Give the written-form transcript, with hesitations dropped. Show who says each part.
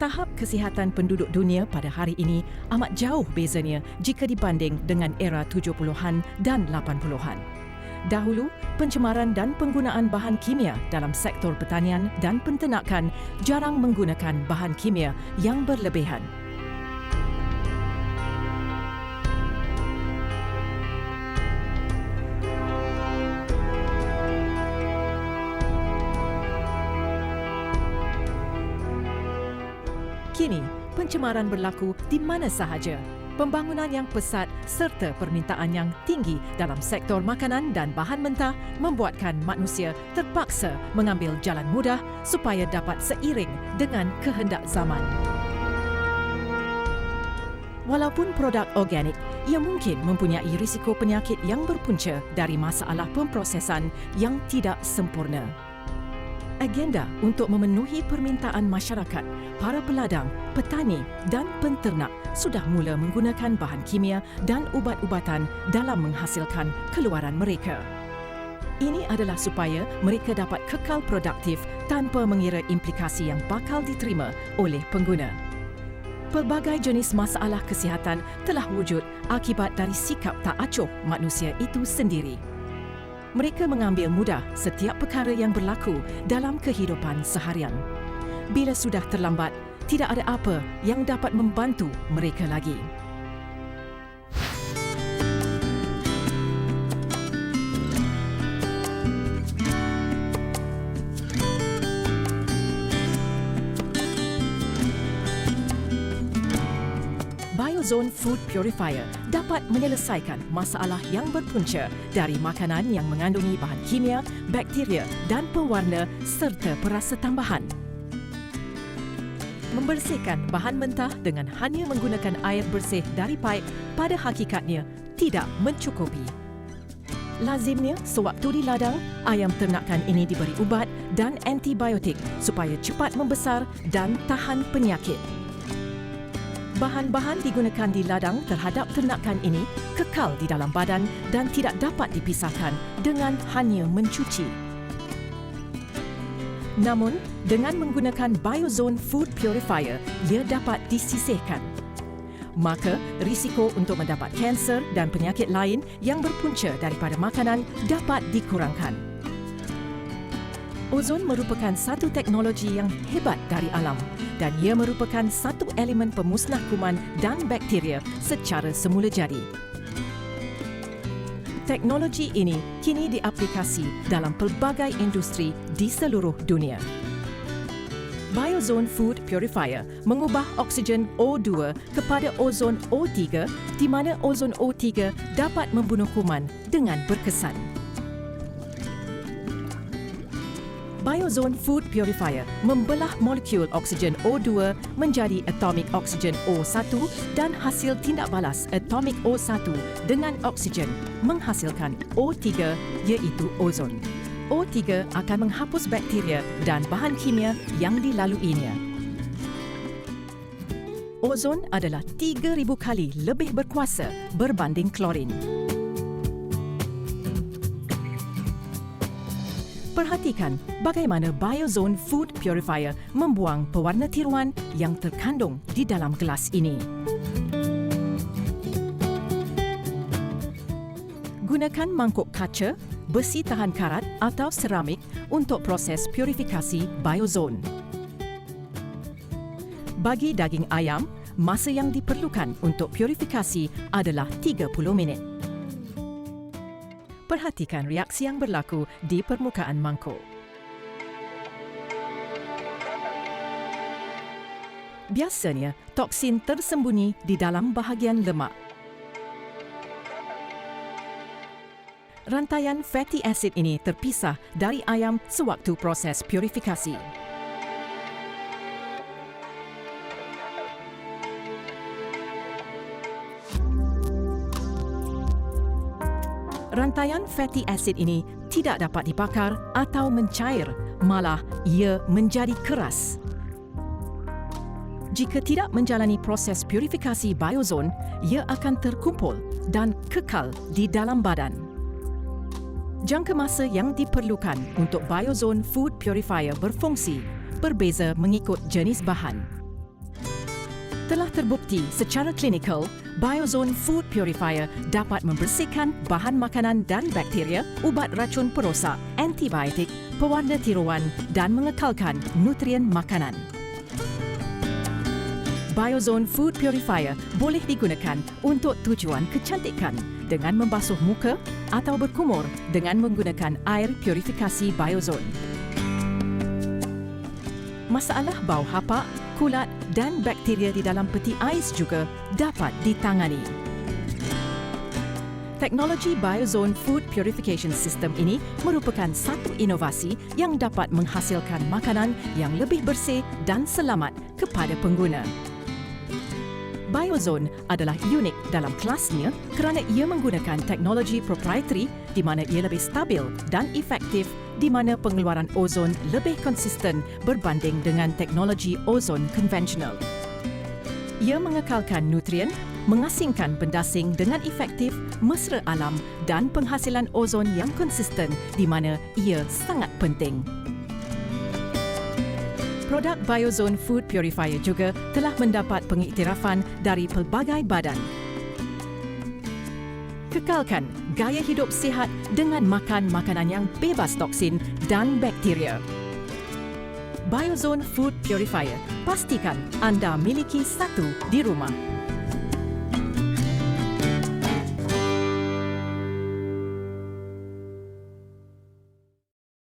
Speaker 1: Tahap kesihatan penduduk dunia pada hari ini amat jauh bezanya jika dibanding dengan era 70-an dan 80-an. Dahulu, pencemaran dan penggunaan bahan kimia dalam sektor pertanian dan penternakan jarang menggunakan bahan kimia yang berlebihan. Kini, pencemaran berlaku di mana sahaja. Pembangunan yang pesat serta permintaan yang tinggi dalam sektor makanan dan bahan mentah membuatkan manusia terpaksa mengambil jalan mudah supaya dapat seiring dengan kehendak zaman. Walaupun produk organik, ia mungkin mempunyai risiko penyakit yang berpunca dari masalah pemprosesan yang tidak sempurna. Agenda untuk memenuhi permintaan masyarakat, para peladang, petani dan penternak sudah mula menggunakan bahan kimia dan ubat-ubatan dalam menghasilkan keluaran mereka. Ini adalah supaya mereka dapat kekal produktif tanpa mengira implikasi yang bakal diterima oleh pengguna. Pelbagai jenis masalah kesihatan telah wujud akibat dari sikap tak acuh manusia itu sendiri. Mereka mengambil mudah setiap perkara yang berlaku dalam kehidupan seharian. Bila sudah terlambat, tidak ada apa yang dapat membantu mereka lagi. Biozone Food Purifier dapat menyelesaikan masalah yang berpunca dari makanan yang mengandungi bahan kimia, bakteria dan pewarna serta perasa tambahan. Membersihkan bahan mentah dengan hanya menggunakan air bersih dari paip pada hakikatnya tidak mencukupi. Lazimnya, sewaktu di ladang, ayam ternakan ini diberi ubat dan antibiotik supaya cepat membesar dan tahan penyakit. Bahan-bahan digunakan di ladang terhadap ternakan ini kekal di dalam badan dan tidak dapat dipisahkan dengan hanya mencuci. Namun, dengan menggunakan Biozone Food Purifier, ia dapat disisihkan. Maka, risiko untuk mendapat kanser dan penyakit lain yang berpunca daripada makanan dapat dikurangkan. Ozon merupakan satu teknologi yang hebat dari alam dan ia merupakan satu elemen pemusnah kuman dan bakteria secara semula jadi. Teknologi ini kini diaplikasi dalam pelbagai industri di seluruh dunia. Biozone Food Purifier mengubah oksigen O2 kepada ozon O3 di mana ozon O3 dapat membunuh kuman dengan berkesan. Biozone Food Purifier membelah molekul oksigen O2 menjadi atomik oksigen O1 dan hasil tindak balas atomik O1 dengan oksigen menghasilkan O3 iaitu ozon. O3 akan menghapus bakteria dan bahan kimia yang dilaluinya. Ozon adalah 3,000 kali lebih berkuasa berbanding klorin. Perhatikan bagaimana Biozone Food Purifier membuang pewarna tiruan yang terkandung di dalam gelas ini. Gunakan mangkuk kaca, besi tahan karat atau seramik untuk proses purifikasi Biozone. Bagi daging ayam, masa yang diperlukan untuk purifikasi adalah 30 minit. Perhatikan reaksi yang berlaku di permukaan mangkuk. Biasanya, toksin tersembunyi di dalam bahagian lemak. Rantaian fatty acid ini terpisah dari ayam sewaktu proses purifikasi. Rantaian fatty acid ini tidak dapat dibakar atau mencair, malah ia menjadi keras. Jika tidak menjalani proses purifikasi Biozone, ia akan terkumpul dan kekal di dalam badan. Jangka masa yang diperlukan untuk Biozone Food Purifier berfungsi berbeza mengikut jenis bahan. Telah terbukti secara klinikal, Biozone Food Purifier dapat membersihkan bahan makanan dan bakteria, ubat racun perosak, antibiotik, pewarna tiruan dan mengekalkan nutrien makanan. Biozone Food Purifier boleh digunakan untuk tujuan kecantikan dengan membasuh muka atau berkumur dengan menggunakan air purifikasi Biozone. Masalah bau hapak, kulat dan bakteria di dalam peti ais juga dapat ditangani. Teknologi Biozone Food Purification System ini merupakan satu inovasi yang dapat menghasilkan makanan yang lebih bersih dan selamat kepada pengguna. Biozone adalah unik dalam kelasnya kerana ia menggunakan teknologi proprietary di mana ia lebih stabil dan efektif di mana pengeluaran ozon lebih konsisten berbanding dengan teknologi ozon konvensional. Ia mengekalkan nutrien, mengasingkan benda asing dengan efektif, mesra alam dan penghasilan ozon yang konsisten di mana ia sangat penting. Produk Biozone Food Purifier juga telah mendapat pengiktirafan dari pelbagai badan. Kekalkan gaya hidup sihat dengan makan makanan yang bebas toksin dan bakteria. Biozone Food Purifier, pastikan anda miliki satu di rumah.